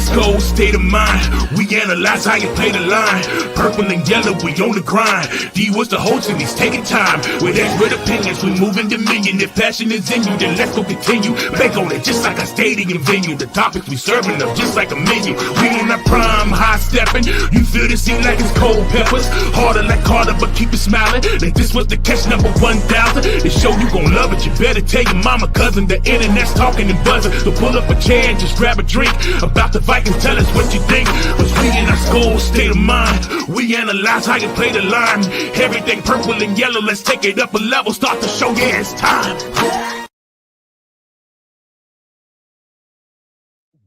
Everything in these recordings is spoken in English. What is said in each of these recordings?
skull state of mind. We analyze how you play the line. Purple and yellow, we on the grind. D was the host and he's taking time. With expert opinions, we moving dominion. If passion is in you, then let's go continue. Make on it just like a stadium venue. The topics we serving them just like a menu. We in our prime, high stepping. You feel the scene like it's cold peppers. Harder like Carter, but keep it smiling. Like this was the catch number 1,000. The show you gon' love it. You better tell your mama, cousin. The internet's talking and buzzing. So pull up a chair and just grab a drink. About the Vikings, tell us what you think. Cause we in our skull state of mind. We analyze how you play the line. Everything purple and yellow. Let's take it up a level. Start the show. Yeah, it's time.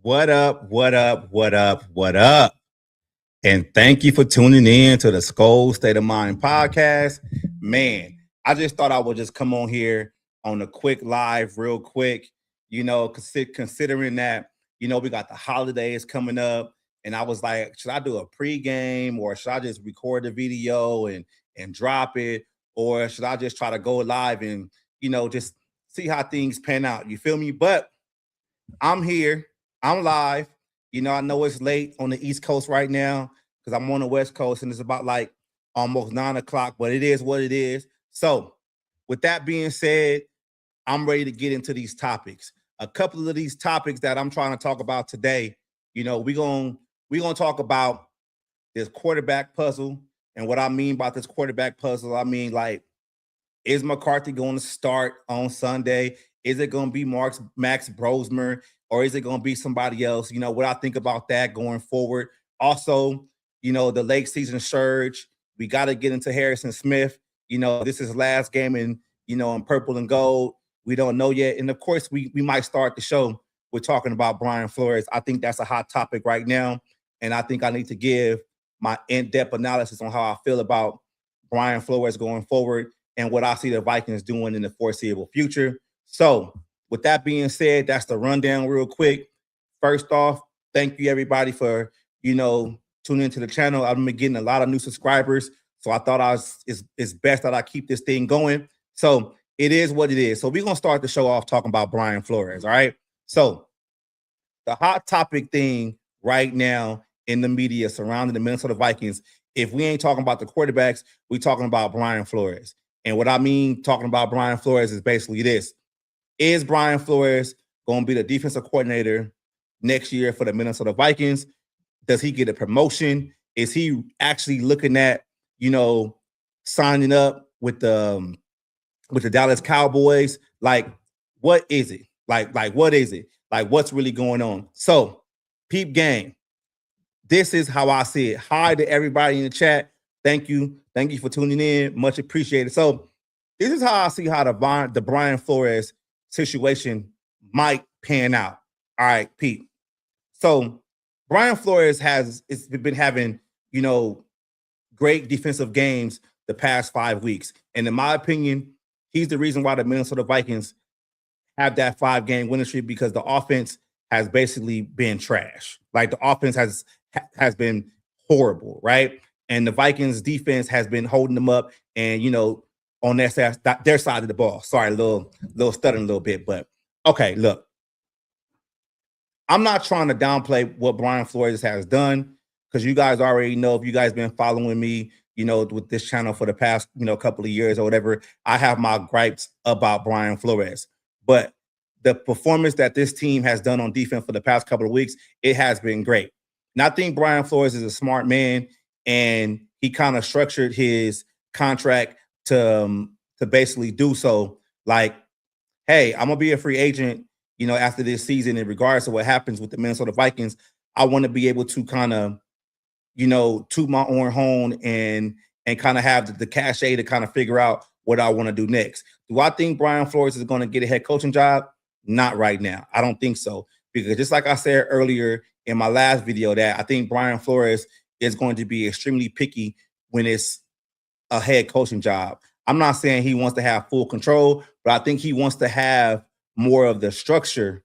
What up, what up, what up, what up? And thank you for tuning in to the Skull State of Mind podcast. Man, I just thought I would just come on here on a quick live real quick, you know, considering that, you know, we got the holidays coming up, and I was like, should I do a pregame or should I just record the video and drop it, or should I just try to go live and, you know, just see how things pan out? You feel me? But I'm here. I'm live. You know, I know it's late on the East Coast right now because I'm on the West Coast and it's about like almost 9 o'clock, but it is what it is. So with that being said, I'm ready to get into these topics. A couple of these topics that I'm trying to talk about today, you know, we're gonna talk about this quarterback puzzle. And what I mean by this quarterback puzzle, I mean, like, is McCarthy going to start on Sunday? Is it going to be Max Brosmer? Or is it going to be somebody else? You know, what I think about that going forward. Also, you know, the late season surge. We got to get into Harrison Smith. You know, this is his last game in purple and gold. We don't know yet. And, of course, we might start the show with talking about Brian Flores. I think that's a hot topic right now. And I think I need to give my in-depth analysis on how I feel about Brian Flores going forward and what I see the Vikings doing in the foreseeable future. So, with that being said, that's the rundown real quick. First off, thank you everybody for, you know, tuning into the channel. I've been getting a lot of new subscribers, so I thought it's best that I keep this thing going. So it is what it is. So we're going to start the show off talking about Brian Flores, all right? So the hot topic thing right now in the media surrounding the Minnesota Vikings, if we ain't talking about the quarterbacks, we're talking about Brian Flores. And what I mean talking about Brian Flores is basically this. Is Brian Flores going to be the defensive coordinator next year for the Minnesota Vikings? Does he get a promotion? Is he actually looking at, you know, signing up with the Dallas Cowboys? Like, what is it? Like what is it? Like, what's really going on? So, peep gang, this is how I see it. Hi to everybody in the chat. Thank you for tuning in. Much appreciated. So, this is how I see how the Brian Flores situation might pan out. All right, Pete. So Brian Flores has been having, you know, great defensive games the past 5 weeks. And in my opinion, he's the reason why the Minnesota Vikings have that 5-game winning streak, because the offense has basically been trash. Like, the offense has been horrible, right? And the Vikings defense has been holding them up and, you know, on their side of the ball. Sorry, a little stuttering a little bit, but okay, look. I'm not trying to downplay what Brian Flores has done, because you guys already know, if you guys been following me, you know, with this channel for the past, you know, couple of years or whatever, I have my gripes about Brian Flores. But the performance that this team has done on defense for the past couple of weeks, it has been great. And I think Brian Flores is a smart man, and he kind of structured his contract to basically do so. Like, hey, I'm gonna be a free agent, you know, after this season. In regards to what happens with the Minnesota Vikings, I want to be able to kind of, you know, toot my own horn and kind of have the cachet to kind of figure out what I want to do next. Do I think Brian Flores is going to get a head coaching job? Not right now. I don't think so, because just like I said earlier in my last video, that I think Brian Flores is going to be extremely picky when it's a head coaching job. I'm not saying he wants to have full control, but I think he wants to have more of the structure,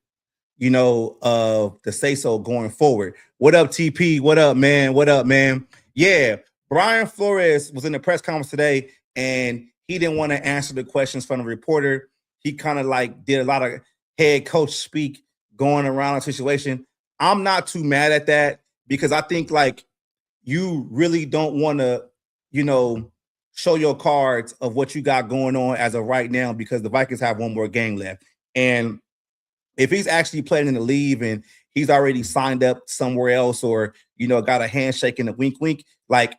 you know, of the say-so going forward. What up, TP? What up, man? What up, man? Yeah, Brian Flores was in the press conference today, and he didn't want to answer the questions from the reporter. He kind of like did a lot of head coach speak going around the situation. I'm not too mad at that because I think like you really don't want to, show your cards of what you got going on as of right now because the Vikings have one more game left. And if he's actually playing in the league and he's already signed up somewhere else or, got a handshake and a wink, wink, like,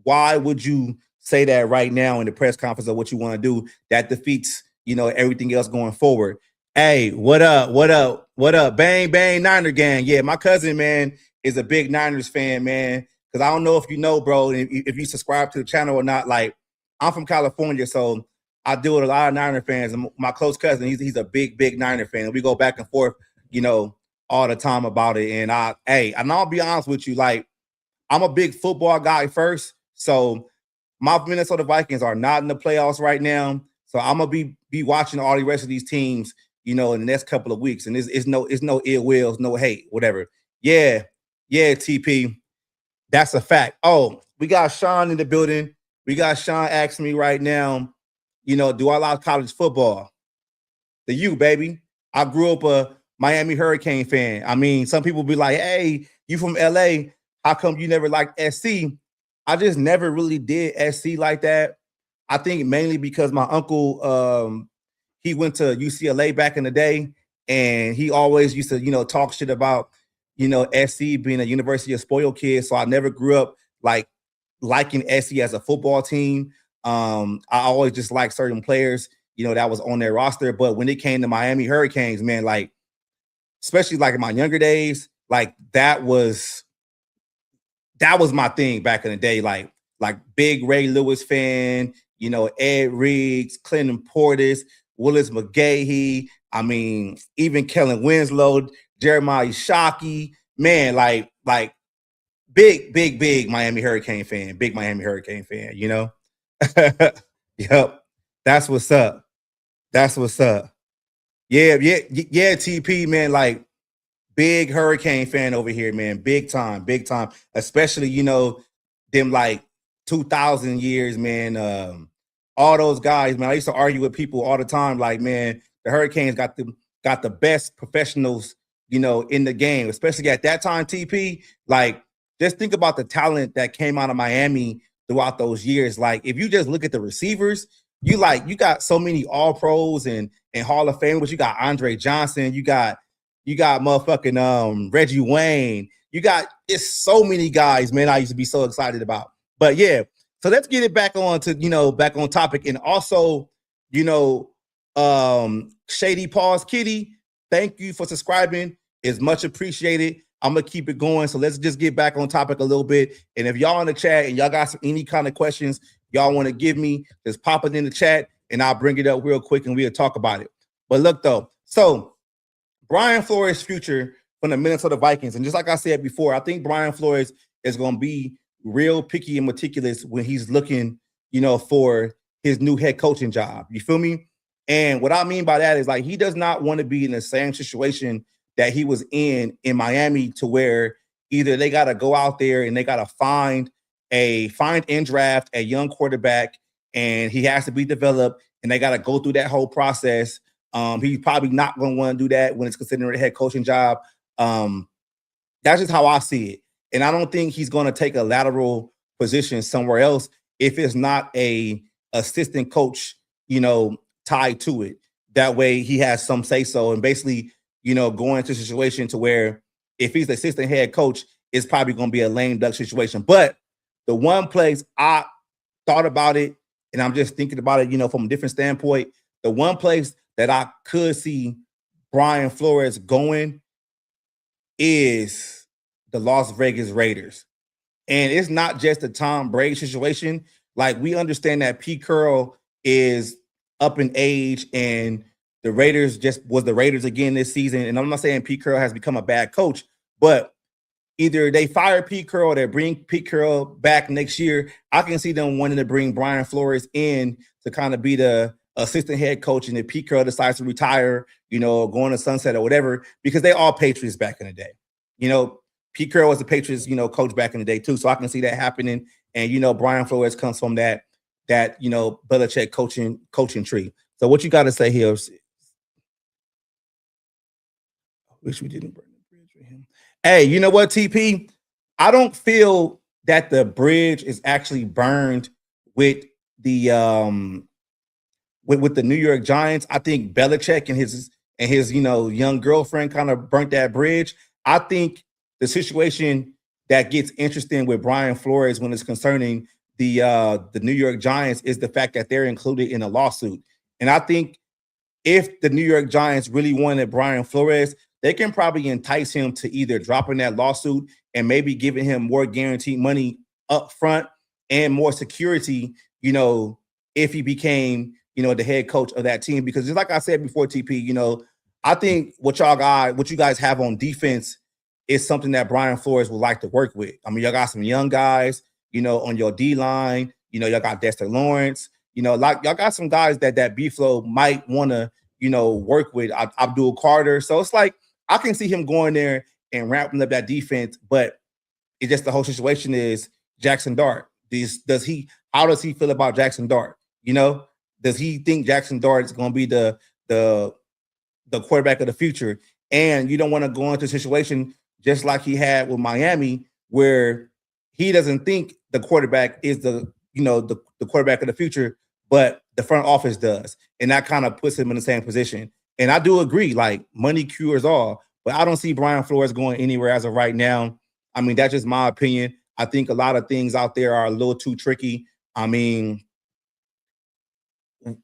why would you say that right now in the press conference of what you want to do? That defeats, everything else going forward. Hey, what up? What up? What up? Bang, bang, Niner gang. Yeah, my cousin, man, is a big Niners fan, man. Because I don't know if you know, bro, if you subscribe to the channel or not. Like, I'm from California, so I deal with a lot of Niner fans. And my close cousin, he's a big, big Niner fan. And we go back and forth, all the time about it. And I'll be honest with you, like, I'm a big football guy first. So my Minnesota Vikings are not in the playoffs right now. So I'm gonna be watching all the rest of these teams, in the next couple of weeks. And it's no ill wills, no hate, whatever. Yeah, TP. That's a fact. Oh, we got Sean in the building. We got Sean asking me right now, do I like college football? The U, baby. I grew up a Miami Hurricane fan. I mean, some people be like, hey, you from LA. How come you never liked SC? I just never really did SC like that. I think mainly because my uncle, he went to UCLA back in the day, and he always used to, talk shit about, SC being a University of spoiled kid. So I never grew up like liking SC as a football team. I always just liked certain players, that was on their roster. But when it came to Miami Hurricanes, man, like, especially like in my younger days, like that was my thing back in the day. Like big Ray Lewis fan, Ed Riggs, Clinton Portis, Willis McGahee. I mean, even Kellen Winslow, Jeremiah Shockey, man, like big Miami Hurricane fan, big Miami Hurricane fan, Yep. That's what's up. That's what's up. Yeah, TP, man, like big Hurricane fan over here, man. Big time. Especially, them like 2000 years, man. All those guys, man. I used to argue with people all the time, like, man, the Hurricanes got the best professionals, in the game, especially at that time, TP. Like, just think about the talent that came out of Miami throughout those years. Like, if you just look at the receivers, you got so many all pros and Hall of Famers. You got Andre Johnson, you got motherfucking Reggie Wayne. It's so many guys, man, I used to be so excited about. But yeah, so let's get it back on to, back on topic. And also, Shady Paws Kitty, thank you for subscribing. It's much appreciated. I'm gonna keep it going. So let's just get back on topic a little bit. And if y'all in the chat and y'all got any kind of questions y'all want to give me, just pop it in the chat and I'll bring it up real quick and we'll talk about it. But look though, so Brian Flores' future from the Minnesota Vikings. And just like I said before, I think Brian Flores is going to be real picky and meticulous when he's looking, for his new head coaching job. You feel me? And what I mean by that is like he does not want to be in the same situation that he was in Miami, to where either they got to go out there and they got to find and draft a young quarterback, and he has to be developed, and they got to go through that whole process. He's probably not going to want to do that when it's considered a head coaching job. That's just how I see it. And I don't think he's going to take a lateral position somewhere else if it's not a assistant coach, tied to it. That way he has some say so, and basically, going into a situation to where if he's the assistant head coach, it's probably going to be a lame duck situation. But the one place I thought about it, and I'm just thinking about it, from a different standpoint, the one place that I could see Brian Flores going is the Las Vegas Raiders. And it's not just a Tom Brady situation. Like, we understand that Pete Carroll is up in age, and the Raiders just was the Raiders again this season. And I'm not saying Pete Carroll has become a bad coach, but either they fire Pete Carroll or they bring Pete Carroll back next year. I can see them wanting to bring Brian Flores in to kind of be the assistant head coach, and if Pete Carroll decides to retire, going to sunset or whatever, because they all Patriots back in the day. Pete Carroll was the Patriots, coach back in the day too. So I can see that happening. And Brian Flores comes from that Belichick coaching tree. So what you got to say here? Wish we didn't burn the bridge with him. Hey, you know what, TP? I don't feel that the bridge is actually burned with the with the New York Giants. I think Belichick and his young girlfriend kind of burnt that bridge. I think the situation that gets interesting with Brian Flores when it's concerning the New York Giants is the fact that they're included in a lawsuit. And I think if the New York Giants really wanted Brian Flores, they can probably entice him to either dropping that lawsuit and maybe giving him more guaranteed money up front and more security, if he became, the head coach of that team. Because just like I said before, TP, I think what you guys have on defense is something that Brian Flores would like to work with. I mean, y'all got some young guys, on your D line, y'all got Dexter Lawrence, like y'all got some guys that B-Flow might want to, work with Abdul Carter. So it's like I can see him going there and ramping up that defense, but it's just the whole situation is Jackson Dart. How does he feel about Jackson Dart? Does he think Jackson Dart is going to be the quarterback of the future? And you don't want to go into a situation just like he had with Miami, where he doesn't think the quarterback is the quarterback of the future, but the front office does. And that kind of puts him in the same position. And I do agree, like money cures all, but I don't see Brian Flores going anywhere as of right now. I mean, that's just my opinion. I think a lot of things out there are a little too tricky. I mean,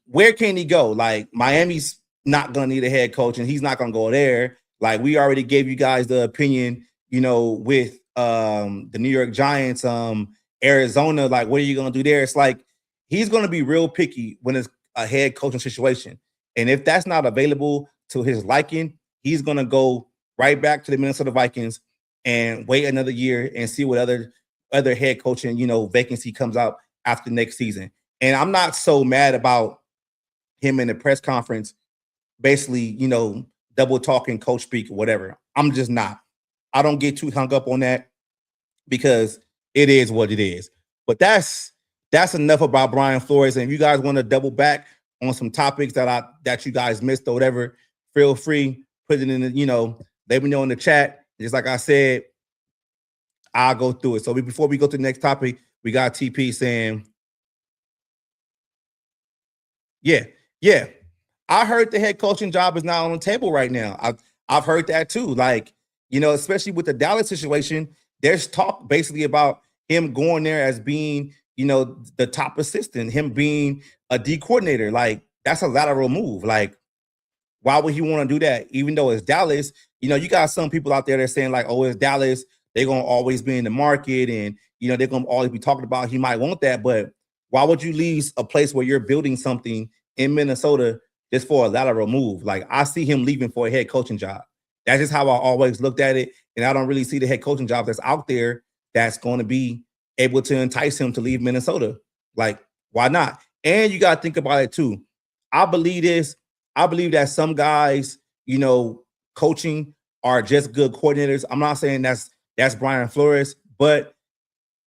where can he go? Like Miami's not going to need a head coach and he's not going to go there. Like we already gave you guys the opinion, with the New York Giants, Arizona, like what are you going to do there? It's like he's going to be real picky when it's a head coaching situation. And if that's not available to his liking, he's going to go right back to the Minnesota Vikings and wait another year and see what other head coaching, vacancy comes out after next season. And I'm not so mad about him in the press conference, basically, double talking, coach speak, or whatever. I'm just not. I don't get too hung up on that because it is what it is. But that's enough about Brian Flores. And if you guys want to double back on some topics that you guys missed or whatever, feel free, put it in the, let me know in the chat. Just like I said, I'll go through it. So before we go to the next topic, we got TP saying, yeah. I heard the head coaching job is not on the table right now. I've heard that too. Like, especially with the Dallas situation, there's talk basically about him going there as being, the top assistant, him being a D coordinator. Like, that's a lateral move. Like, why would he want to do that? Even though it's Dallas, you got some people out there that are saying like, oh, it's Dallas. They're going to always be in the market and, they're going to always be talking about he might want that. But why would you leave a place where you're building something in Minnesota just for a lateral move? Like, I see him leaving for a head coaching job. That's just how I always looked at it. And I don't really see the head coaching job that's out there that's going to be able to entice him to leave Minnesota. Like, why not? And you got to think about it too. I believe that some guys, coaching are just good coordinators. I'm not saying that's Brian Flores, but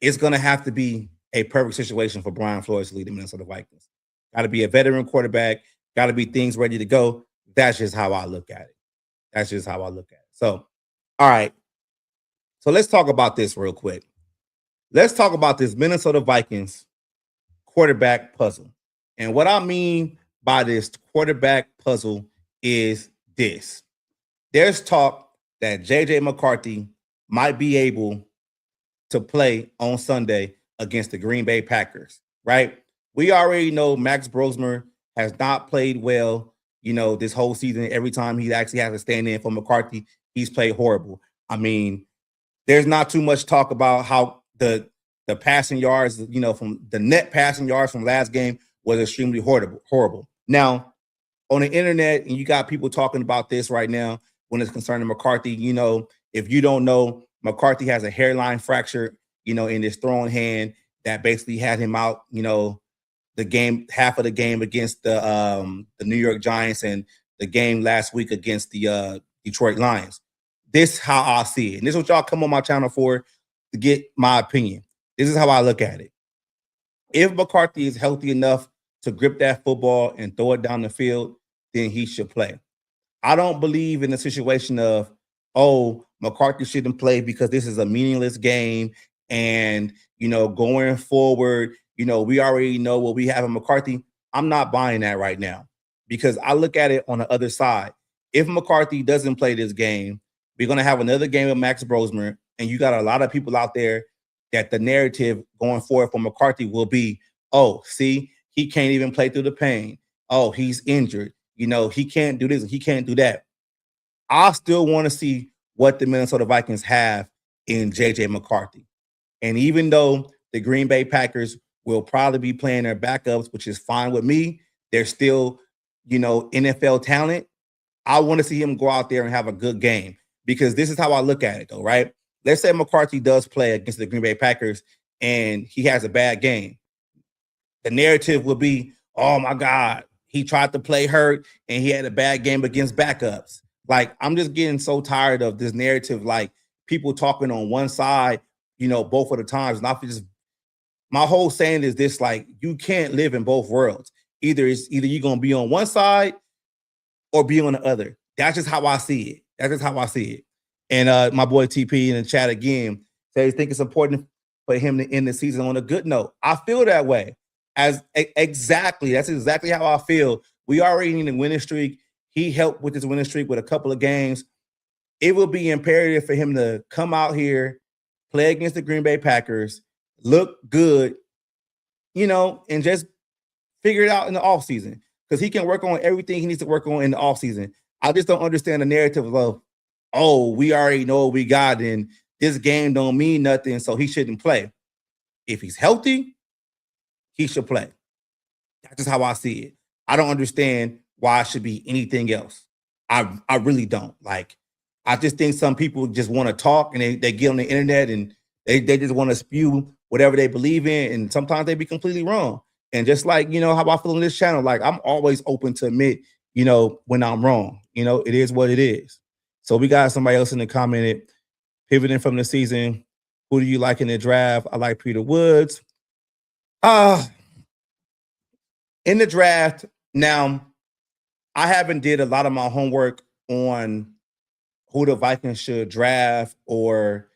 it's going to have to be a perfect situation for Brian Flores to lead the Minnesota Vikings. Got to be a veteran quarterback. Got to be things ready to go. That's just how I look at it. So, all right. So let's talk about this real quick. Let's talk about this Minnesota Vikings quarterback puzzle. And what I mean by this quarterback puzzle is this. There's talk that J.J. McCarthy might be able to play on Sunday against the Green Bay Packers, right? We already know Max Brosmer has not played well, this whole season. Every time he actually has to stand in for McCarthy, he's played horrible. I mean, there's not too much talk about how the passing yards, from the net passing yards from last game was extremely horrible. Now, on the internet, and you got people talking about this right now when it's concerning McCarthy, if you don't know, McCarthy has a hairline fracture, in his throwing hand that basically had him out, half of the game against the New York Giants and the game last week against the Detroit Lions. This is how I see it. And this is what y'all come on my channel for, to get my opinion. This is how I look at it. If McCarthy is healthy enough to grip that football and throw it down the field, then he should play. I don't believe in the situation of oh, McCarthy shouldn't play because this is a meaningless game. And, going forward, we already know what we have in McCarthy. I'm not buying that right now because I look at it on the other side. If McCarthy doesn't play this game, we're going to have another game with Max Brosmer. And you got a lot of people out there that the narrative going forward for McCarthy will be, oh, see, he can't even play through the pain. Oh, he's injured. He can't do this. He can't do that. I still want to see what the Minnesota Vikings have in JJ McCarthy. And even though the Green Bay Packers will probably be playing their backups, which is fine with me, they're still, NFL talent. I want to see him go out there and have a good game because this is how I look at it, though, right? Let's say McCarthy does play against the Green Bay Packers and he has a bad game. The narrative will be, oh, my God, he tried to play hurt and he had a bad game against backups. Like, I'm just getting so tired of this narrative, like people talking on one side, both of the times. Not just my whole saying is this, like, you can't live in both worlds. Either you're going to be on one side or be on the other. That's just how I see it. That's just how I see it. And my boy TP in the chat again says, think it's important for him to end the season on a good note. I feel that way. Exactly. That's exactly how I feel. We already need a winning streak. He helped with this winning streak with a couple of games. It will be imperative for him to come out here, play against the Green Bay Packers, look good, and just figure it out in the offseason because he can work on everything he needs to work on in the offseason. I just don't understand the narrative of, oh, we already know what we got and this game don't mean nothing, so he shouldn't play. If he's healthy, he should play. That's just how I see it. I don't understand why it should be anything else. I really don't. Like, I just think some people just want to talk and they get on the internet and they just want to spew whatever they believe in. And sometimes they be completely wrong. And just like, how I feel on this channel, like I'm always open to admit, when I'm wrong. It is what it is. So we got somebody else in the comment, pivoting from the season. Who do you like in the draft? I like Peter Woods. In the draft, now, I haven't did a lot of my homework on who the Vikings should draft or,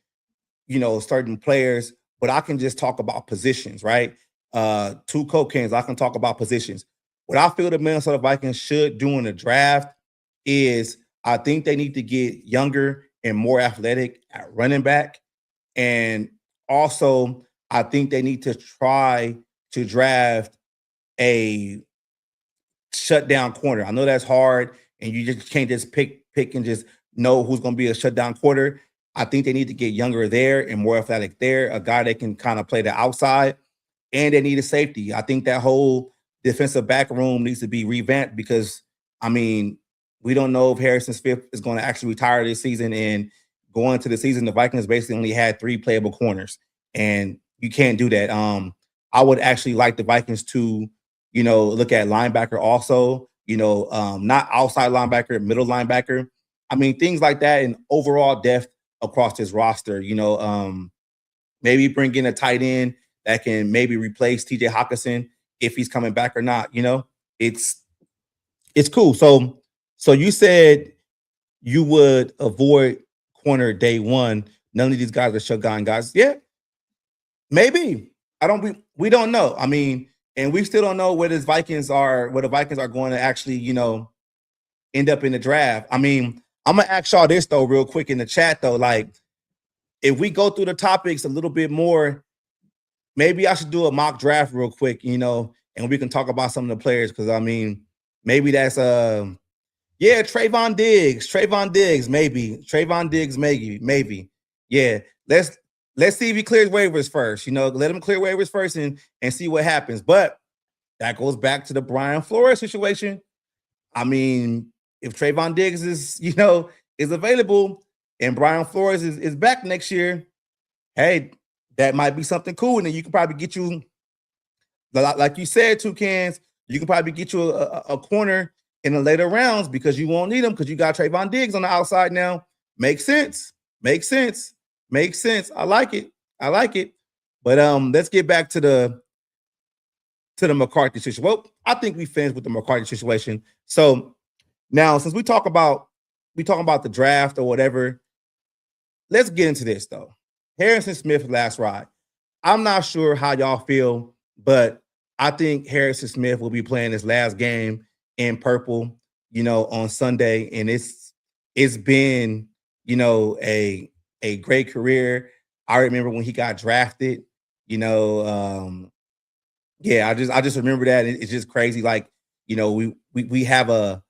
certain players, but I can just talk about positions, right? Two cokings, I can talk about positions. What I feel the Minnesota Vikings should do in the draft is I think they need to get younger and more athletic at running back. And also, I think they need to try to draft a shutdown corner. I know that's hard, and you just can't just pick and just know who's going to be a shutdown corner. I think they need to get younger there and more athletic there, a guy that can kind of play the outside, and they need a safety. I think that whole defensive back room needs to be revamped because, we don't know if Harrison Smith is going to actually retire this season, and going into the season, the Vikings basically only had 3 playable corners, and you can't do that. I would actually like the Vikings to look at linebacker also, not outside linebacker, middle linebacker. Things like that and overall depth across his roster, maybe bring in a tight end that can maybe replace TJ Hawkinson if he's coming back or not. It's cool. So you said you would avoid corner day one. None of these guys are shutdown guys. Yeah, maybe. We don't know. And we still don't know where the Vikings are going to actually, end up in the draft. I'm gonna ask y'all this though, real quick in the chat though. Like, if we go through the topics a little bit more, maybe I should do a mock draft real quick, and we can talk about some of the players because maybe that's Trayvon Diggs, maybe. Trayvon Diggs, maybe. Yeah. Let's see if he clears waivers first. Let him clear waivers first and see what happens. But that goes back to the Brian Flores situation. If Trayvon Diggs is available and Brian Flores is back next year, hey, that might be something cool. And then you can probably get you, like you said, Toucans, you can probably get you a corner in the later rounds because you won't need them because you got Trayvon Diggs on the outside now. Makes sense. I like it. But let's get back to the McCarthy situation. Well, I think we finished with the McCarthy situation. So now, since we talk about the draft or whatever, let's get into this though. Harrison Smith last ride. I'm not sure how y'all feel, but I think Harrison Smith will be playing his last game in purple, on Sunday. And it's been, a great career. I remember when he got drafted, yeah, I just remember that. It's just crazy. Like, we have a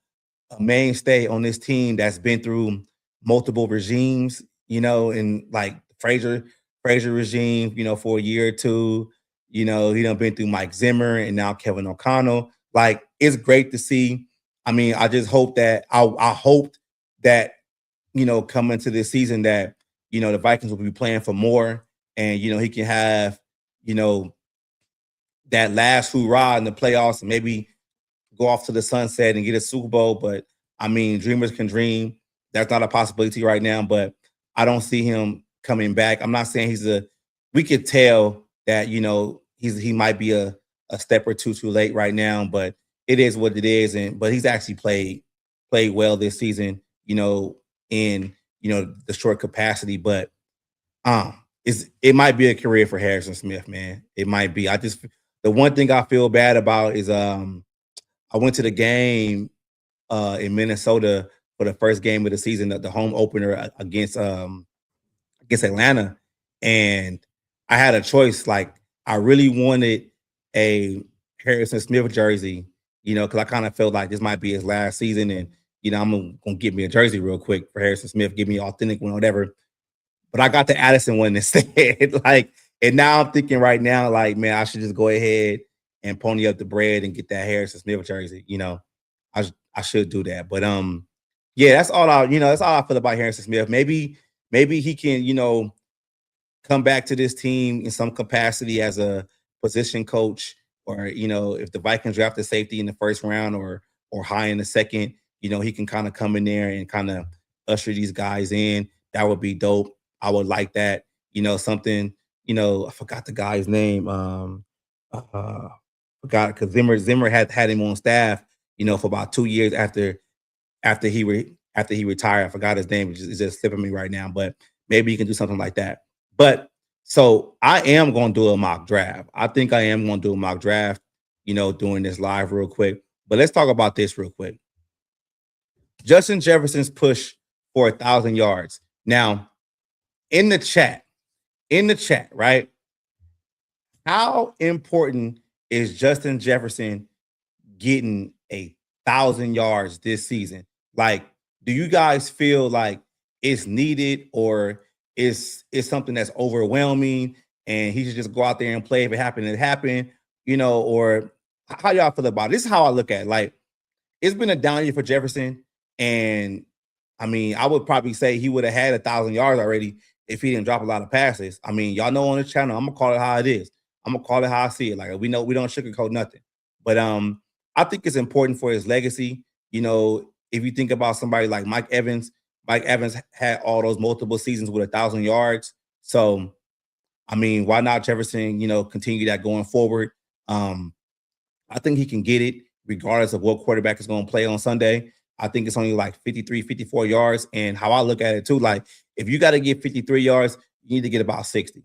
mainstay on this team that's been through multiple regimes, and like Frazier regime, for a year or two. He done been through Mike Zimmer and now Kevin O'Connell. Like, it's great to see. I mean, I just hope that I hoped that, coming to this season that, the Vikings will be playing for more and, he can have, that last hoorah in the playoffs and maybe go off to the sunset and get a Super Bowl. But I mean, dreamers can dream. That's not a possibility right now, but I don't see him coming back. I'm not saying we could tell that, he might be a step or two too late right now, but it is what it is. But he's actually played well this season, in, the short capacity, but it might be a career for Harrison Smith, man. It might be. The one thing I feel bad about is I went to the game in Minnesota for the first game of the season, the home opener against Atlanta, and I had a choice. Like, I really wanted a Harrison Smith jersey, because I kind of felt like this might be his last season, and I'm gonna get me a jersey real quick for Harrison Smith, give me an authentic one, whatever. But I got the Addison one instead. Like, and now I'm thinking right now, like, man, I should just go ahead and pony up the bread and get that Harrison Smith jersey. I should do that. But yeah, that's all I feel about Harrison Smith. Maybe he can, come back to this team in some capacity as a position coach, or if the Vikings draft a safety in the first round or high in the second, he can kind of come in there and kind of usher these guys in. That would be dope. I would like that. Something, I forgot the guy's name. Forgot, because Zimmer had him on staff, for about 2 years after he retired. I forgot his name. It's just slipping me right now, but maybe you can do something like that. But so I am going to do a mock draft. I think I am going to do a mock draft, doing this live real quick. But let's talk about this real quick. Justin Jefferson's push for 1,000 yards. Now, in the chat, right? How important is Justin Jefferson getting 1,000 yards this season? Like, do you guys feel like it's needed, or is something that's overwhelming and he should just go out there and play? If it happened, it happened, or how y'all feel about it? This is how I look at it. Like, it's been a down year for Jefferson. And I mean, I would probably say he would have had 1,000 yards already if he didn't drop a lot of passes. I mean, y'all know on this channel, I'm gonna call it how it is. I'm gonna call it how I see it. Like, we know we don't sugarcoat nothing. But I think it's important for his legacy. If you think about somebody like Mike Evans had all those multiple seasons with 1,000 yards. So, I mean, why not Jefferson, continue that going forward? I think he can get it regardless of what quarterback is going to play on Sunday. I think it's only like 53, 54 yards. And how I look at it too, like, if you got to get 53 yards, you need to get about 60,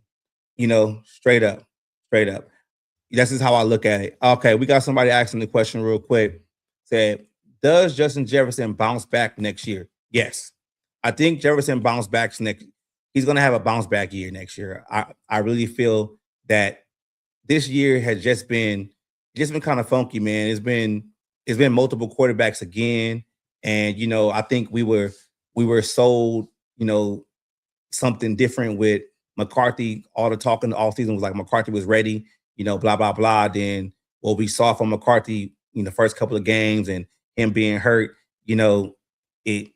straight up. That's just how I look at it. Okay, we got somebody asking the question real quick. Said, does Justin Jefferson bounce back next year? Yes. I think Jefferson bounce back next. He's going to have a bounce back year next year. I really feel that this year has just been kind of funky, man. It's been multiple quarterbacks again. And, I think we were sold, something different with McCarthy. All the talking all season was like McCarthy was ready, blah, blah, blah. Then what we saw from McCarthy in the first couple of games and him being hurt, it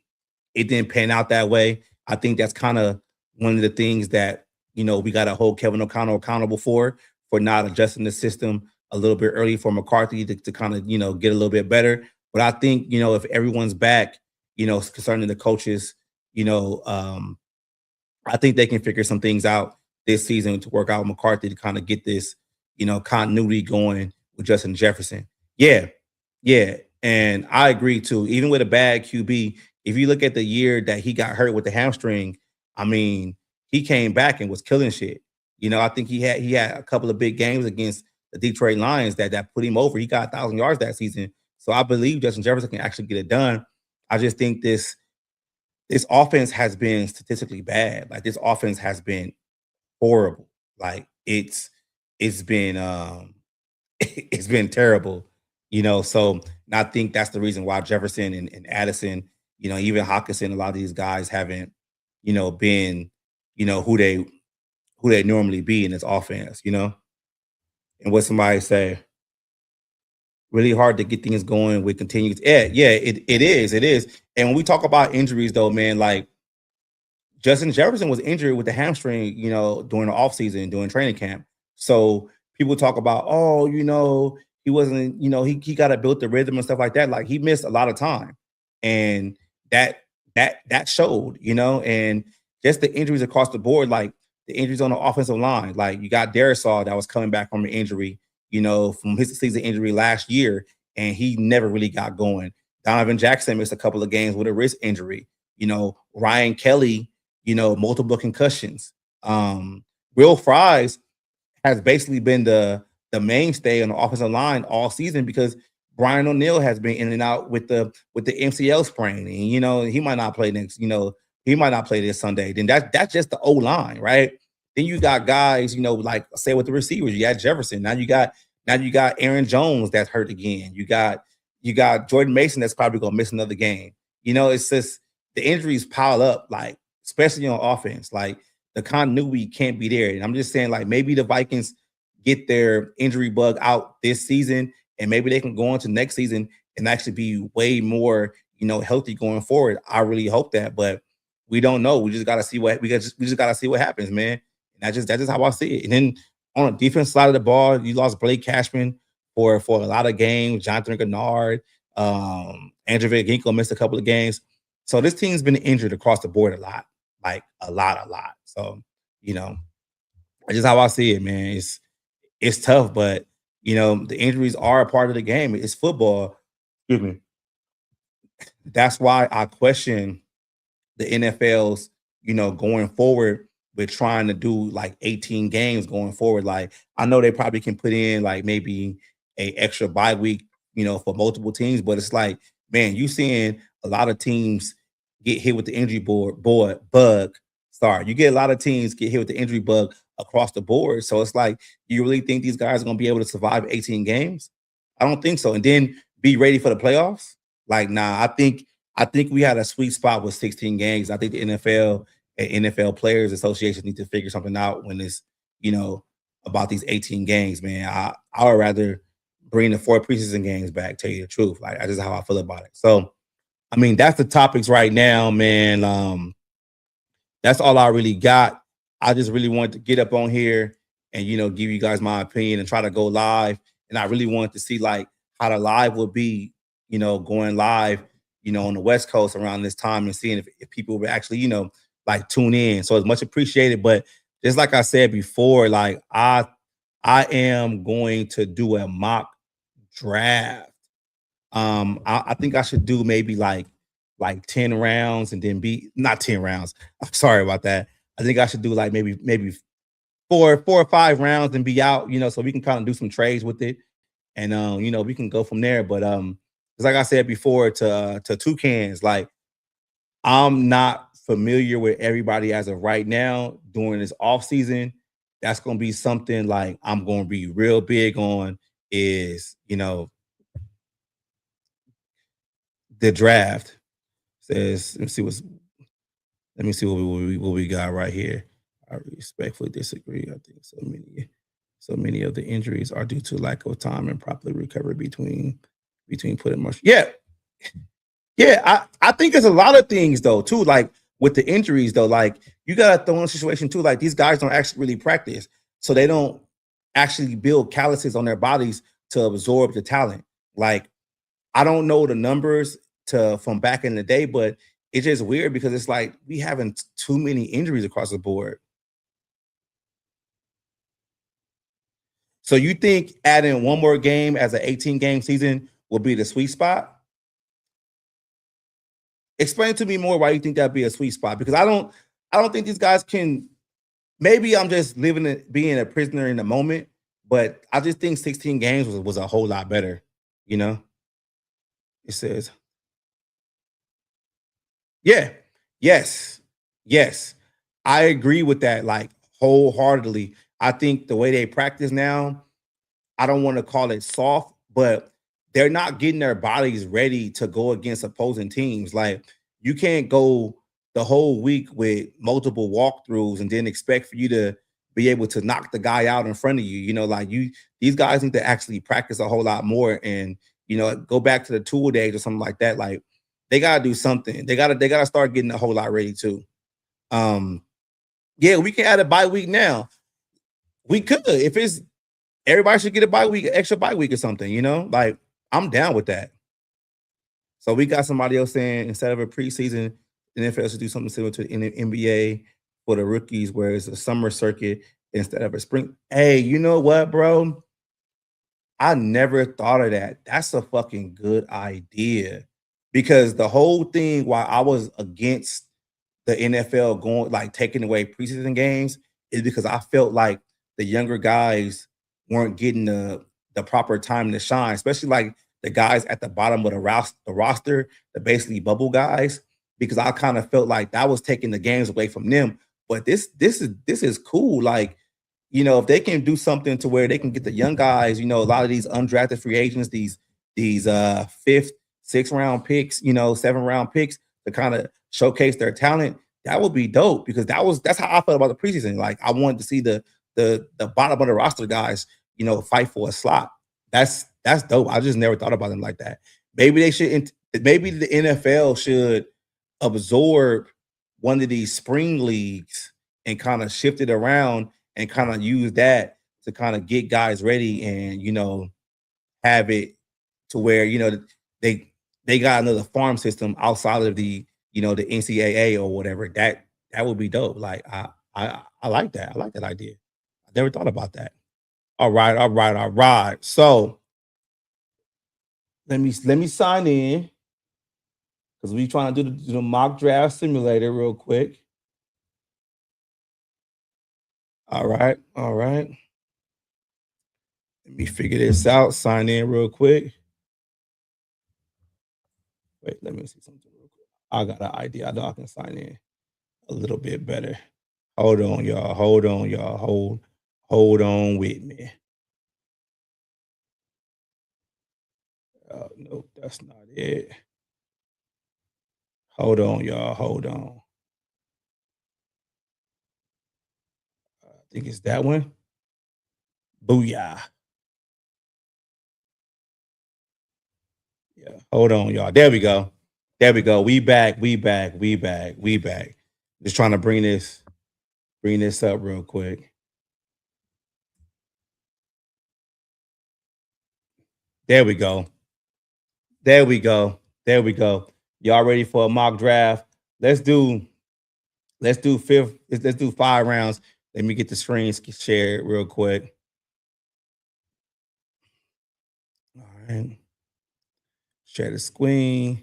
didn't pan out that way. I think that's kind of one of the things that, we got to hold Kevin O'Connell accountable for not adjusting the system a little bit early for McCarthy to kind of, get a little bit better. But I think, if everyone's back, concerning the coaches, I think they can figure some things out this season to work out with McCarthy to kind of get this, continuity going with Justin Jefferson. Yeah. And I agree too. Even with a bad QB, if you look at the year that he got hurt with the hamstring, I mean, he came back and was killing shit. I think he had a couple of big games against the Detroit Lions that put him over. He got 1,000 yards that season. So I believe Justin Jefferson can actually get it done. I just think this offense has been statistically bad. Like this offense has been horrible. Like it's been it's been terrible. So I think that's the reason why Jefferson and Addison, even Hawkinson, a lot of these guys haven't, been, who they normally be in this offense. And what somebody say, really hard to get things going with continued. Yeah, it is. It is. And when we talk about injuries though, man, like Justin Jefferson was injured with the hamstring, during the offseason, during training camp. So people talk about, oh, he wasn't, he got to build the rhythm and stuff like that. Like he missed a lot of time. And that showed, and just the injuries across the board, like the injuries on the offensive line. Like you got Darisaw that was coming back from an injury, from his season injury last year, and he never really got going. Donovan Jackson missed a couple of games with a wrist injury. Ryan Kelly, multiple concussions. Will Fries has basically been the mainstay on the offensive line all season because Brian O'Neill has been in and out with the MCL sprain, and he might not play next. He might not play this Sunday. Then that's just the O line, right? Then you got guys, like say with the receivers, you got Jefferson. Now you got Aaron Jones that's hurt again. You got Jordan Mason that's probably gonna miss another game. It's just the injuries pile up, like especially on offense. Like the continuity can't be there. And I'm just saying, like maybe the Vikings get their injury bug out this season, and maybe they can go into next season and actually be way more, healthy going forward. I really hope that, but we don't know. We just gotta see what happens, man. And that's just how I see it. And then on the defense side of the ball, you lost Blake Cashman for a lot of games. Jonathan Gennard, Andrew Ginkle missed a couple of games. So this team's been injured across the board a lot, like a lot. So that's just how I see it, man. It's tough, but the injuries are a part of the game. It's football. Excuse me. That's why I question the NFL's, going forward with trying to do like 18 games going forward. Like I know they probably can put in like maybe a extra bye week, for multiple teams, but it's like, man, you seeing a lot of teams get hit with the injury bug. Sorry, you get a lot of teams get hit with the injury bug across the board. So it's like, you really think these guys are going to be able to survive 18 games? I don't think so. And then be ready for the playoffs? Like, nah, I think we had a sweet spot with 16 games. I think the NFL and NFL Players Association need to figure something out when it's, about these 18 games, man. I would rather bring the 4 preseason games back, tell you the truth. Like, that's just how I feel about it. So, I mean, that's the topics right now, man. That's all I really got. I just really wanted to get up on here and, give you guys my opinion and try to go live. And I really wanted to see like how the live would be, going live, on the West Coast around this time and seeing if people would actually, like tune in. So it's much appreciated. But just like I said before, like I am going to do a mock draft. I think I should do maybe like 10 rounds and then be not 10 rounds. I'm sorry about that. I think I should do like maybe four or 5 rounds and be out, so we can kind of do some trades with it. And we can go from there. But like I said before to Toucans, like I'm not familiar with everybody as of right now during this off season. That's gonna be something like I'm gonna be real big on is the draft. Says let me see what we got right here. I respectfully disagree. I think so many of the injuries are due to lack of time and properly recovery between putting much. Yeah. I think there's a lot of things though too. Like with the injuries though, like you gotta throw in a situation too. Like these guys don't actually really practice, so they don't actually build calluses on their bodies to absorb the talent. Like I don't know the numbers from back in the day, but it's just weird because it's like we having too many injuries across the board. So you think adding one more game as an 18-game season will be the sweet spot? Explain to me more why you think that'd be a sweet spot, because I don't I don't think these guys can. Maybe I'm just being a prisoner in the moment, but I just think 16 games was a whole lot better. You know, it says, yeah, yes, yes, I agree with that, like wholeheartedly. I think the way they practice now, I don't want to call it soft, but they're not getting their bodies ready to go against opposing teams. Like you can't go the whole week with multiple walkthroughs and then expect for you to be able to knock the guy out in front of you. You know, like these guys need to actually practice a whole lot more and go back to the tool days or something like that. Like they gotta do something. They gotta start getting a whole lot ready too. Um, yeah, we can add a bye week now. We could if it's everybody should get a bye week, extra bye week or something, Like I'm down with that. So we got somebody else saying instead of a preseason, the NFL should do something similar to in the NBA for the rookies, where it's a summer circuit instead of a spring. Hey, you know what, bro? I never thought of that. That's a fucking good idea. Because the whole thing why I was against the NFL going like taking away preseason games is because I felt like the younger guys weren't getting the proper time to shine, especially like the guys at the bottom of the roster, the basically bubble guys, because I kind of felt like that was taking the games away from them. But this is cool. Like, if they can do something to where they can get the young guys, a lot of these undrafted free agents, these fifth, sixth round picks, 7th round picks to kind of showcase their talent, that would be dope because that's how I felt about the preseason. Like I wanted to see the bottom of the roster guys, fight for a slot. That's dope. I just never thought about them like that. Maybe they should. Maybe the NFL should absorb one of these spring leagues and kind of shift it around and kind of use that to kind of get guys ready and have it to where they got another farm system outside of the NCAA or whatever. That would be dope. Like I like that. I like that idea. I never thought about that. All right, all right, all right. So let me sign in because we trying to do the mock draft simulator real quick. All right, all right. Let me figure this out. Sign in real quick. Wait, let me see something real quick. I got an idea. I know I can sign in a little bit better. Hold on, y'all. Hold on, y'all. Hold on with me. Nope, that's not it. Hold on, y'all. Hold on. I think it's that one. Booyah. Yeah. Hold on, y'all. There we go. There we go. We back. We back. We back. We back. Just trying to bring this up real quick. There we go. There we go. There we go. Y'all ready for a mock draft? Let's do fifth. Let's do 5 rounds. Let me get the screen shared real quick. All right. Share the screen.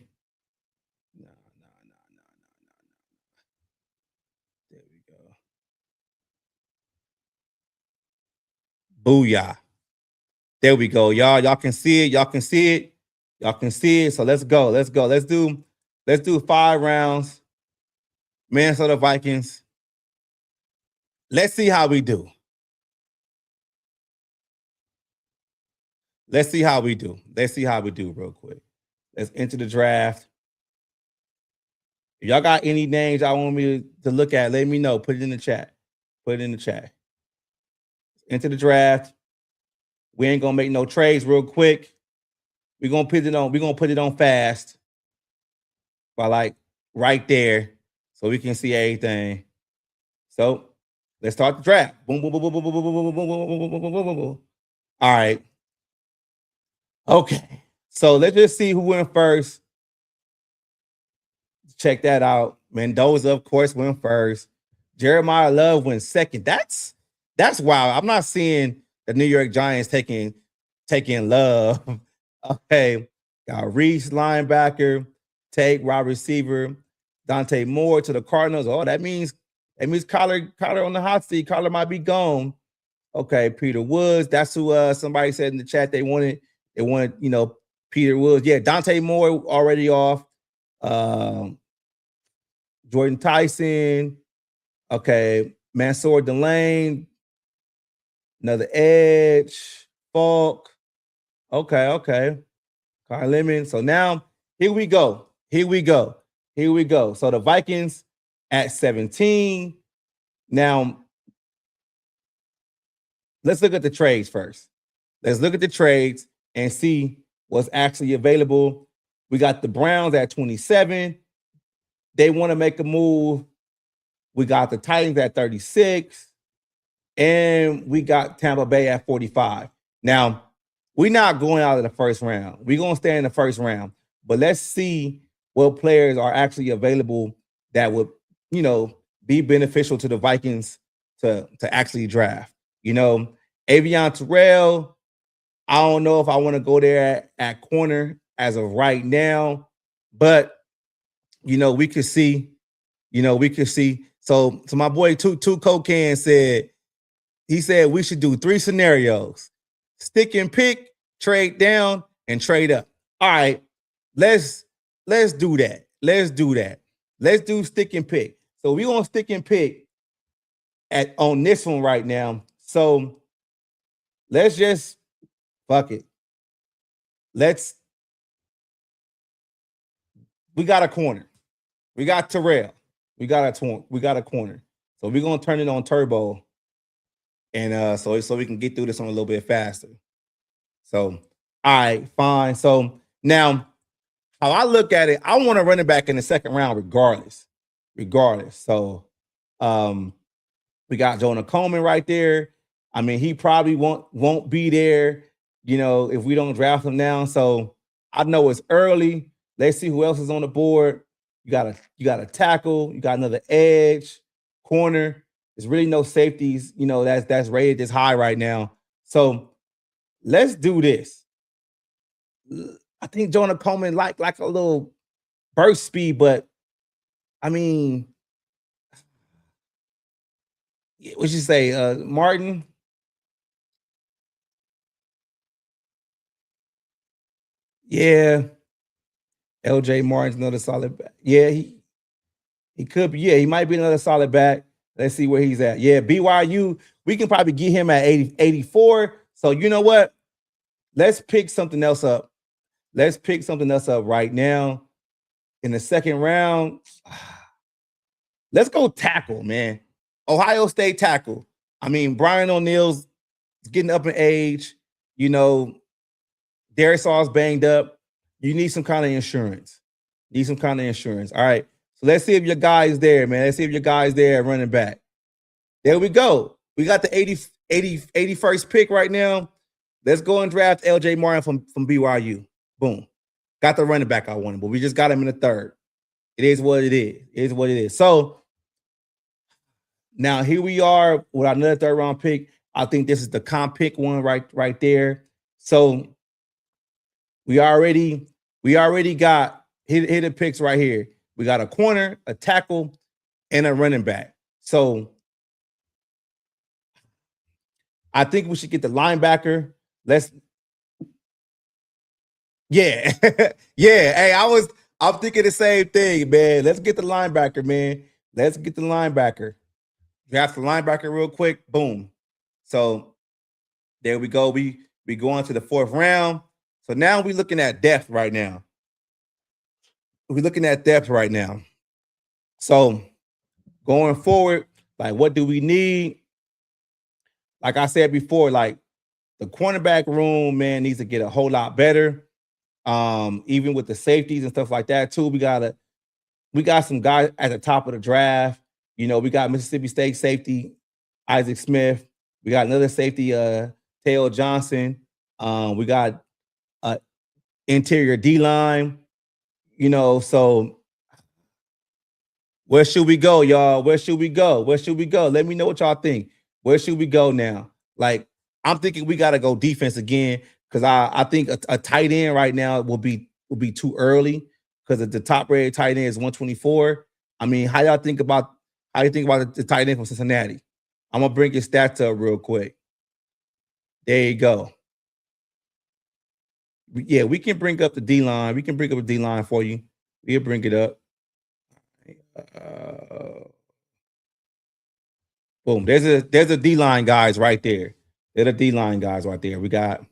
No, no, no, no, no, no, no. There we go. Booyah. There we go. Y'all can see it. Y'all can see it. Y'all can see it. So let's go. Let's go. Let's do 5 rounds. Minnesota Vikings. Let's see how we do. Let's see how we do. Let's see how we do real quick. Let's enter the draft. If y'all got any names y'all want me to look at, let me know. Put it in the chat. Put it in the chat. Enter the draft. We ain't gonna make no trades real quick. We're gonna put it on fast. By like right there. So we can see everything. So let's start the draft. Boom, boom, boom, boom, boom, boom, boom, boom, boom, boom, boom, boom, boom, boom, boom, boom. All right. Okay. So let's just see who went first. Check that out. Mendoza, of course, went first. Jeremiah Love went second. That's wild. I'm not seeing the New York Giants taking Love. Okay. Got Reese, linebacker. Tate, wide receiver. Dante Moore to the Cardinals. Oh, that means That means Kyler on the hot seat. Kyler might be gone. Okay, Peter Woods. That's who somebody said in the chat they wanted, Peter Woods. Yeah, Dante Moore already off. Jordan Tyson. Okay, Mansour Delane. Another edge. Falk. Okay. Kyle Lemon. So now here we go. So the Vikings at 17. Now, let's look at the trades first. Let's look at the trades and see what's actually available. We got the Browns at 27. They want to make a move. We got the Titans at 36. And we got Tampa Bay at 45. Now, we're not going out of the first round. We're going to stay in the first round. But let's see what players are actually available that would, be beneficial to the Vikings to actually draft. Avion Terrell, I don't know if I want to go there at corner as of right now, but we could see. So my boy Two Cocaine said we should do 3 scenarios: stick and pick, trade down, and trade up. All right, let's do that. Let's do stick and pick. So we're gonna stick and pick on this one right now. So let's just fuck it. We got a corner. We got Terrell. We got a corner. So we're gonna turn it on turbo, and so we can get through this one a little bit faster. So, all right, fine. So now, how I look at it, I want to run it back in the second round, regardless. So, we got Jonah Coleman right there. I mean, he probably won't be there, if we don't draft him now. So I know it's early. Let's see who else is on the board. You got a tackle. You got another edge, corner. There's really no safeties, that's rated this high right now. So let's do this. I think Jonah Coleman like a little burst speed, but I mean, what you say, Martin? Yeah. LJ Martin's another solid back. Yeah, he could be. Yeah, he might be another solid back. Let's see where he's at. Yeah, BYU, we can probably get him at 84. So you know what? Let's pick something else up. Right now in the second round. Let's go tackle, man. Ohio State tackle. I mean, Brian O'Neill's getting up in age. Darisaul's banged up. You need some kind of insurance. All right. So let's see if your guy is there, man. Let's see if your guy is there running back. There we go. We got the 81st pick right now. Let's go and draft LJ Martin from BYU. Boom. Got the running back I wanted, but we just got him in the third. It is what it is. So now here we are with another third round pick. I think this is the comp pick one right there. So we already got hidden picks right here. We got a corner, a tackle, and a running back. So I think we should get the linebacker. Yeah. Hey, I'm thinking the same thing, man. Let's get the linebacker, man. Draft the linebacker real quick. Boom. So there we go. We go on to the fourth round. So now we're looking at depth right now. So going forward, like, what do we need? Like I said before, like, the cornerback room, man, needs to get a whole lot better. Even with the safeties and stuff like that too. We got some guys at the top of the draft. We got Mississippi State safety Isaac Smith. We got another safety, Tail Johnson. We got interior D-line. So where should we go, y'all? Where should we go? Let me know what y'all think. Where should we go now? Like, I'm thinking we got to go defense again, because I think a tight end right now will be too early, because the top rated tight end is 124. I mean, how y'all think about How do you think about the tight end from Cincinnati? I'm gonna bring your stats up real quick. There you go. Yeah, we can bring up the D line. We can bring up a D line for you. We'll bring it up. Boom. There's a D line guys right there. They're the D line guys right there. We got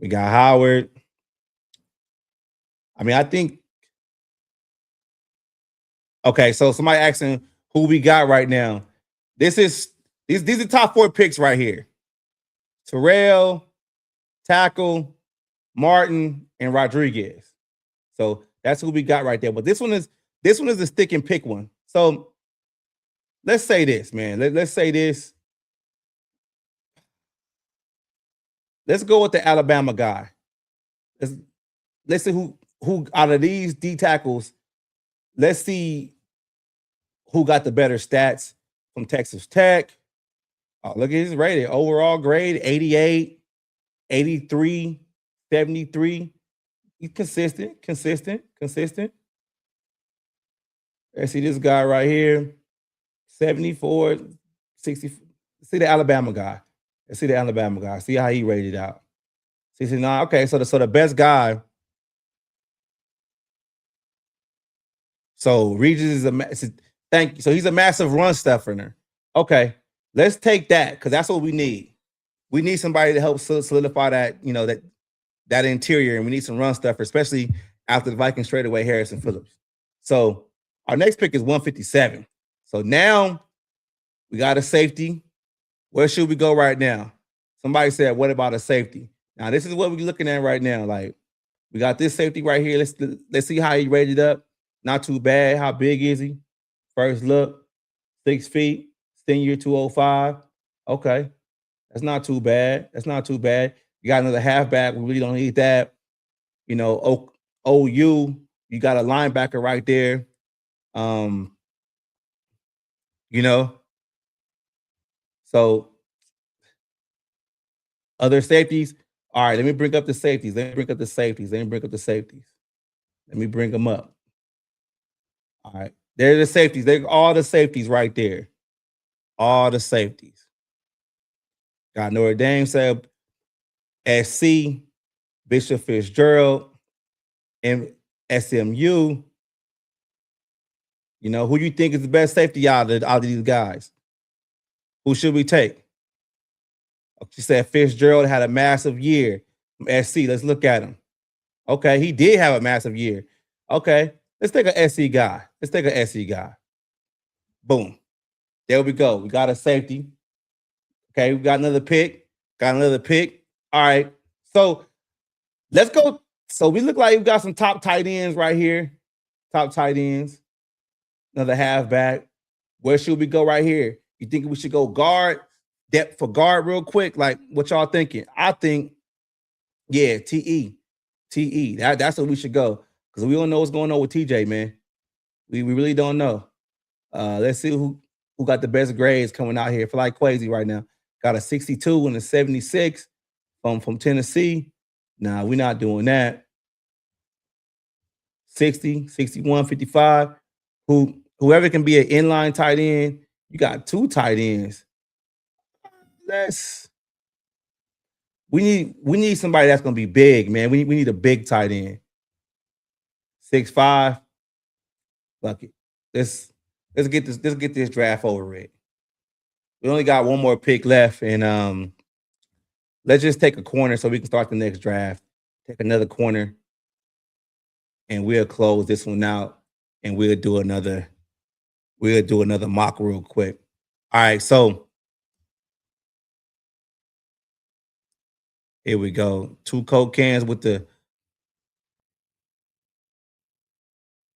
Howard. I mean, I think. Okay, so somebody asking who we got right now. These are top 4 picks right here. Terrell, Tackle, Martin, and Rodriguez. So that's who we got right there. But this one is the stick and pick one. So let's say this, man. Let's say this. Let's go with the Alabama guy. Let's see who out of these D tackles. Let's see who got the better stats from Texas Tech. Oh, look at his rating. Overall grade 88, 83, 73. He's consistent. Let's see this guy right here. 74, 60. See the Alabama guy. Let's see the Alabama guy. See how he rated out. 69. Okay, so the best guy. So Regis is thank you. So he's a massive run stuffer. Okay, let's take that because that's what we need. We need somebody to help solidify that, that interior, and we need some run stuffer, especially after the Vikings traded away Harrison Phillips. So our next pick is 157. So now we got a safety. Where should we go right now? Somebody said, what about a safety? Now, this is what we're looking at right now. Like, we got this safety right here. Let's see how he rated up. Not too bad. How big is he? First look, 6 feet, senior 205. Okay. That's not too bad. You got another halfback. We really don't need that. OU, you got a linebacker right there. So other safeties. All right, let me bring up the safeties. Let me bring them up. All right. They're the safeties. They're all the safeties right there. All the safeties. Got Notre Dame, said SC, Bishop Fitzgerald, and SMU. Who you think is the best safety out of these guys? Who should we take? She said Fitzgerald had a massive year from SC. Let's look at him. Okay, he did have a massive year. Okay, let's take a SC guy. Boom. There we go. We got a safety. Okay, we got another pick. All right. So let's go. So we look like we got some top tight ends right here. Another halfback. Where should we go right here? You think we should go guard? Depth for guard real quick? Like, what y'all thinking? I think, yeah, TE. That's what we should go. Because we don't know what's going on with TJ, man. We really don't know. Let's see who got the best grades coming out here. I feel like Quasi right now. Got a 62 and a 76 from Tennessee. Nah, we're not doing that. 60, 61, 55. Whoever can be an inline tight end. You got 2 tight ends. We need somebody that's gonna be big, man. We need a big tight end. 6'5". Fuck it. Let's get this draft over with. We only got one more pick left, and let's just take a corner so we can start the next draft. Take another corner, and we'll close this one out, and we'll do another mock real quick. All right, so here we go. 2 Coke cans with the.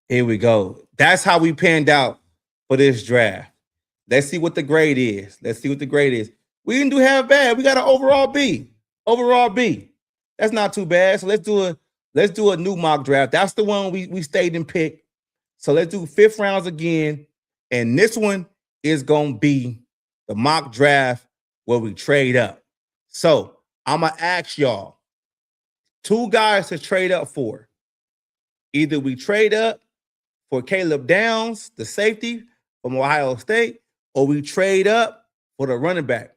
Here we go. That's how we panned out for this draft. Let's see what the grade is. We didn't do half bad. We got an overall B. That's not too bad. So let's do a new mock draft. That's the one we stayed and picked. So let's do 5th rounds again. And this one is gonna be the mock draft where we trade up. So I'm gonna ask y'all 2 guys to trade up for. Either we trade up for Caleb Downs, the safety from Ohio State, or we trade up for the running back?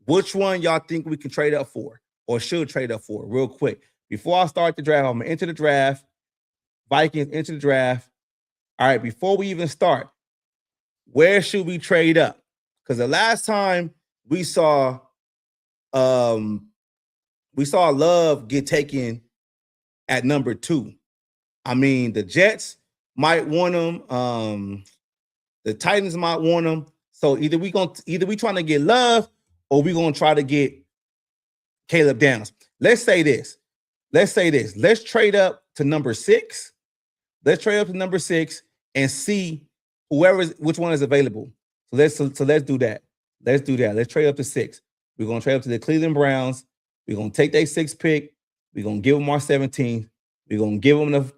Which one y'all think we can trade up for or should trade up for? Real quick. Before I start the draft, I'm going to enter the draft. Vikings enter the draft. All right, before we even start, where should we trade up? Because the last time we saw Love get taken at number 2. I mean, the Jets might want him. The Titans might want him. So either we trying to get Love or we gonna try to get Caleb Downs. Let's say this. Let's trade up to number 6. Let's trade up to number 6 and see which one is available. So let's do that. Let's trade up to 6. We're gonna trade up to the Cleveland Browns. We're gonna take their 6th pick. We're gonna give them our 17th. We're gonna give them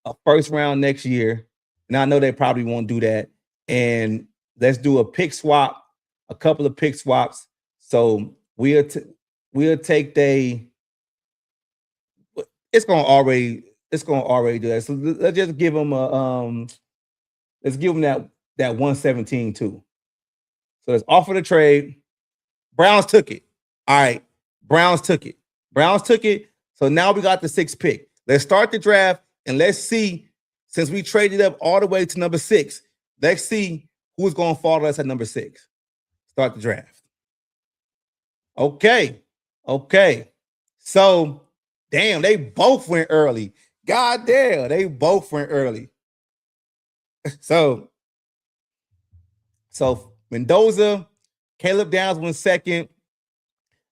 a first round next year. And I know they probably won't do that. And let's do a pick swap, a couple of pick swaps. So we'll take it's gonna already do that. So let's just give them that 117 too. So let's offer the trade. Browns took it. All right. Browns took it. So now we got the 6th pick. Let's start the draft and let's see, since we traded up all the way to number 6, let's see who's going to follow us at number 6. Start the draft. Okay. So, damn, they both went early. God damn, they both went early. So Mendoza, Caleb Downs went 2nd.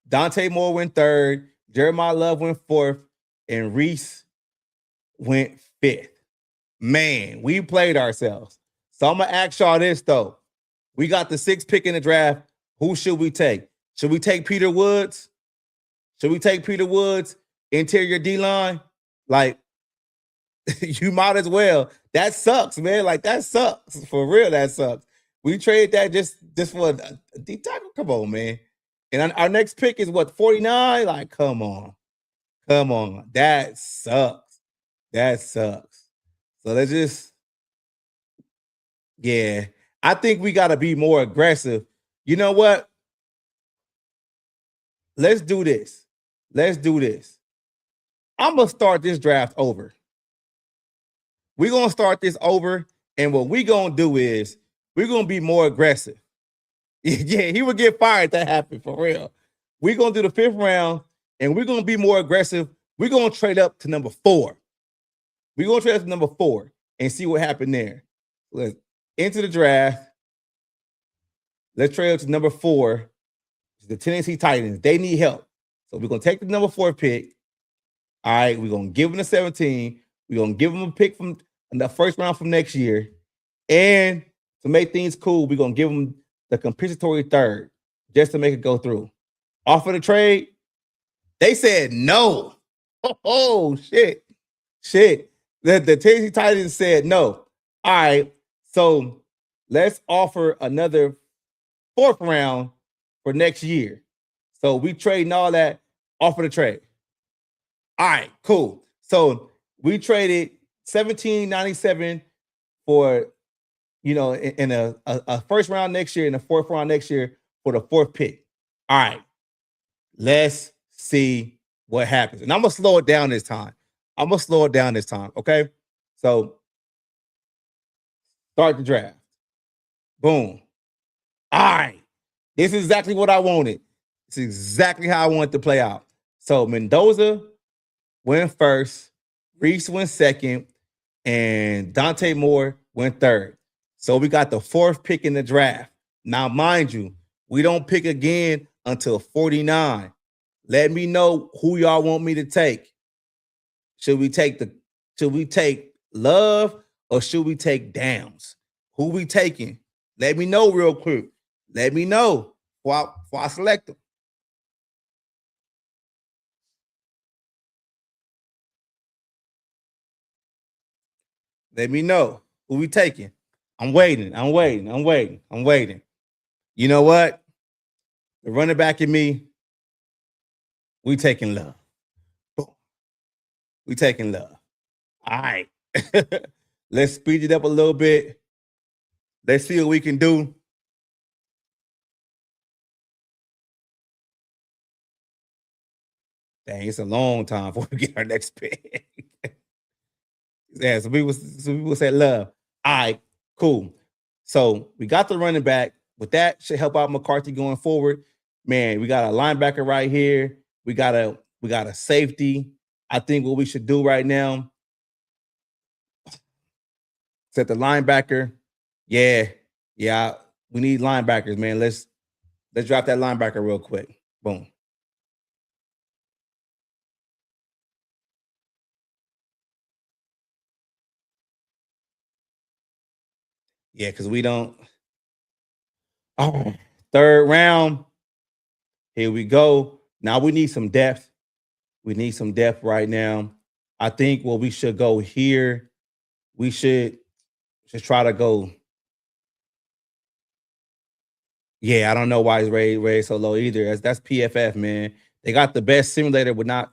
Dante Moore went 3rd. Jeremiah Love went 4th. And Reese went 5th. Man, we played ourselves. So I'm going to ask y'all this, though. We got the 6th pick in the draft. Who should we take? Should we take Peter Woods? Interior D-line? Like, you might as well. That sucks, man. Like, that sucks. For real, that sucks. We traded that just for a D tackle? Come on, man. And our next pick is what, 49? Like, come on. That sucks. So let's just, yeah. I think we got to be more aggressive. You know what? Let's do this. I'm going to start this draft over. We're going to start this over. And what we're going to do is we're going to be more aggressive. Yeah, he would get fired if that happened, for real. We're going to do the 5th round, and we're going to be more aggressive. We're going to trade up to number 4. And see what happened there. Let's enter the draft. Let's trade up to number 4. The Tennessee Titans. They need help. So we're going to take the number 4 pick. All right, we're going to give them the 17. We're going to give them a pick from the first round from next year. And to make things cool, we're going to give them the compensatory 3rd just to make it go through. Offer the trade. They said no. Oh, shit. The Tennessee Titans said no. All right, so let's offer another 4th round for next year. So we trading all that. Offer the trade. All right, cool. So we traded 1797 for, in a first round next year and a 4th round next year for the 4th pick. All right, let's see what happens. And I'm going to slow it down this time. Okay? So start the draft. Boom. All right. This is exactly what I wanted. It's exactly how I wanted to play out. So Mendoza went 1st, Reese went 2nd, and Dante Moore went 3rd. So we got the 4th pick in the draft. Now, mind you, we don't pick again until 49. Let me know who y'all want me to take. Should we take Love or should we take Downs? Who we taking? Let me know real quick. Let me know before I select them. Let me know who we taking. I'm waiting. You know what? The running back in me, we taking Love. We taking Love. All right. Let's speed it up a little bit. Let's see what we can do. Dang, it's a long time before we get our next pick. Yeah, some people said love. All right, cool. So we got the running back. With that, should help out McCarthy going forward. Man, we got a linebacker right here. We got a safety. I think what we should do right now, set the linebacker. Yeah, yeah. We need linebackers, man. Let's drop that linebacker real quick. Boom. Yeah, because we don't. Oh, third round. Here we go. Now we need some depth. We need some depth right now. I think what we should go here, we should just try to go. Yeah, I don't know why it's rated so low either. That's PFF, man. They got the best simulator, but not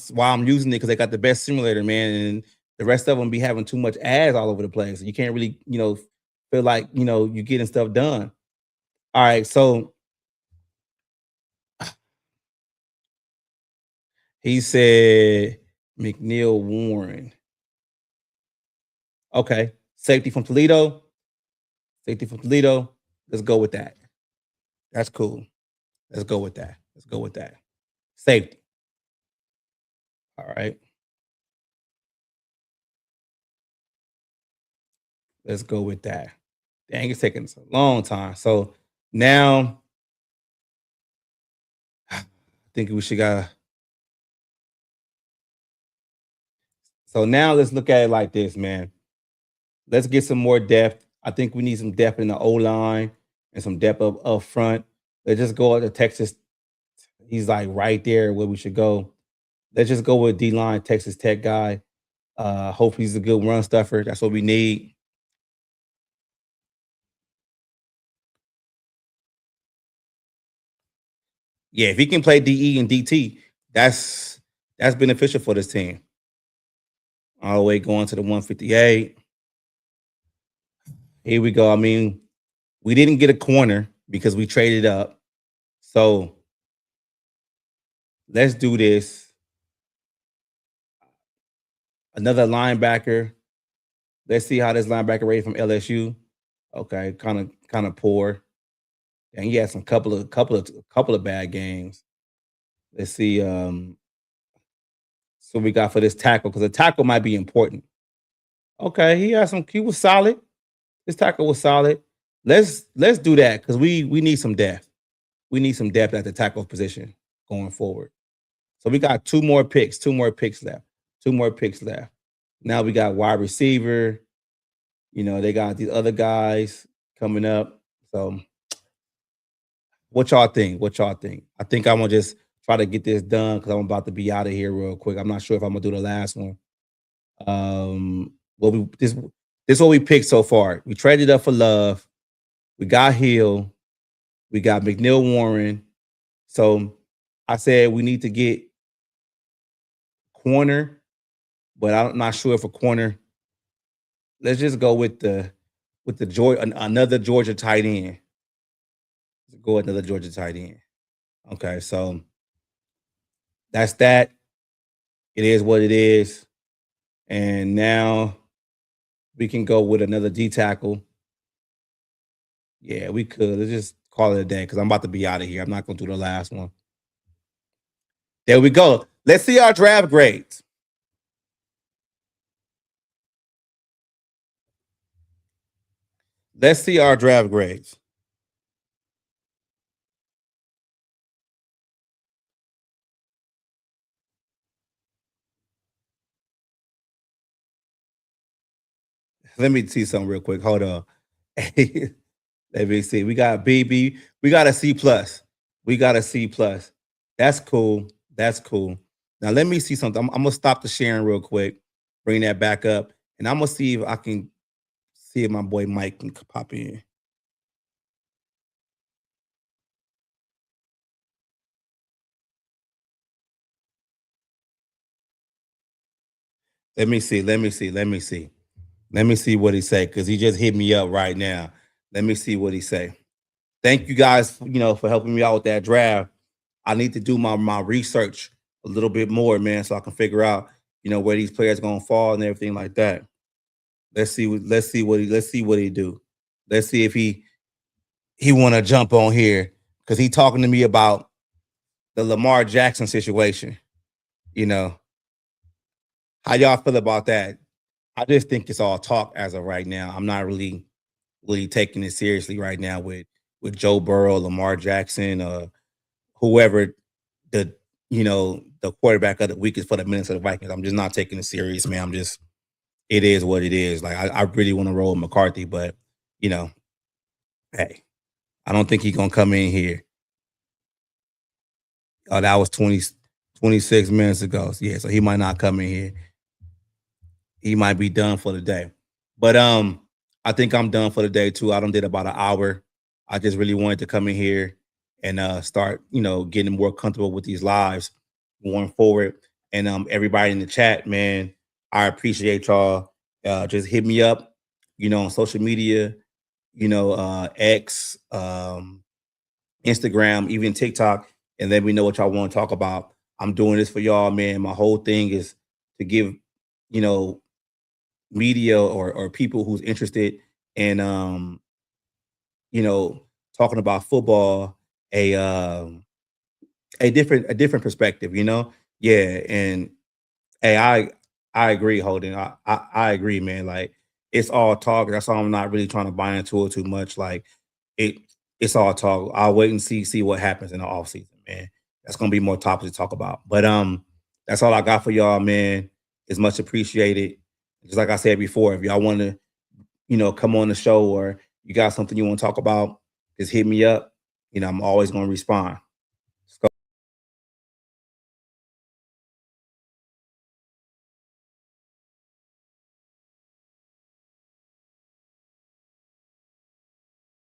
why I'm using it because they got the best simulator, man. And the rest of them be having too much ads all over the place. You can't really, feel like you're getting stuff done. All right, so he said McNeil Warren. Okay, safety from Toledo. Safety from Toledo. Let's go with that. That's cool. Let's go with that. Let's go with that. Safety. All right. Let's go with that. Dang, it's taking us a long time. So now I think we should got. So now let's look at it like this, man. Let's get some more depth. I think we need some depth in the O line and some depth up front. Let's just go to Texas. He's like right there where we should go. Let's just go with D line, Texas Tech guy. Hopefully he's a good run stuffer. That's what we need. Yeah, if he can play DE and DT, that's beneficial for this team. All the way going to the 158. Here we go. I mean, we didn't get a corner because we traded up. So let's do this. Another linebacker. Let's see how this linebacker rated from LSU. Okay, kind of poor. And he had some couple of bad games. Let's see. So we got for this tackle because the tackle might be important. Okay, he had some. He was solid. This tackle was solid. Let's do that because we need some depth. We need some depth at the tackle position going forward. So we got two more picks. Two more picks left. Two more picks left. Now we got wide receiver. They got these other guys coming up. So what y'all think? What y'all think? I think I'm gonna just try to get this done because I'm about to be out of here real quick. I'm not sure if I'm gonna do the last one. Well, this is what we picked so far. We traded up for Love. We got Hill. We got McNeil Warren. So I said we need to get corner, but I'm not sure if a corner. Let's just go with the Georgia, another Georgia tight end. Let's go with another Georgia tight end. Okay, so that's that. It is what it is. And now we can go with another D tackle. Yeah, we could. Let's just call it a day because I'm about to be out of here. I'm not going to do the last one. There we go. Let's see our draft grades. Let's see our draft grades. Let me see something real quick. Hold on. Let me see. We got BB. We got a C plus. We got a C plus. That's cool. That's cool. Now let me see something. I'm gonna stop the sharing real quick. Bring that back up, and I'm gonna see if I can see if my boy Mike can pop in. Let me see. Let me see. Let me see. Let me see what he say, because he just hit me up right now. Let me see what he say. Thank you guys, for helping me out with that draft. I need to do my research a little bit more, man, so I can figure out, where these players gonna fall and everything like that. Let's see what he do. Let's see if he want to jump on here, because he talking to me about the Lamar Jackson situation. How y'all feel about that? I just think it's all talk as of right now. I'm not really taking it seriously right now with Joe Burrow, Lamar Jackson, whoever the the quarterback of the week is for the Minnesota Vikings. I'm just not taking it serious, man. It is what it is. Like I really want to roll with McCarthy, but hey, I don't think he's gonna come in here. Oh, that was 26 minutes ago. So, yeah, so he might not come in here. He might be done for the day. But I think I'm done for the day too. I done did about an hour. I just really wanted to come in here and start, getting more comfortable with these lives going forward. And everybody in the chat, man, I appreciate y'all. Just hit me up, on social media, X, Instagram, even TikTok, and let me know what y'all want to talk about. I'm doing this for y'all, man. My whole thing is to give, media or people who's interested in talking about football a different perspective, Yeah, and hey, I agree, Holden. I agree, man. Like it's all talk. That's why I'm not really trying to buy into it too much. Like it's all talk. I'll wait and see what happens in the off season, man. That's gonna be more topics to talk about. But that's all I got for y'all, man. It's much appreciated. Just like I said before, if y'all want to, come on the show or you got something you want to talk about, just hit me up. I'm always gonna respond.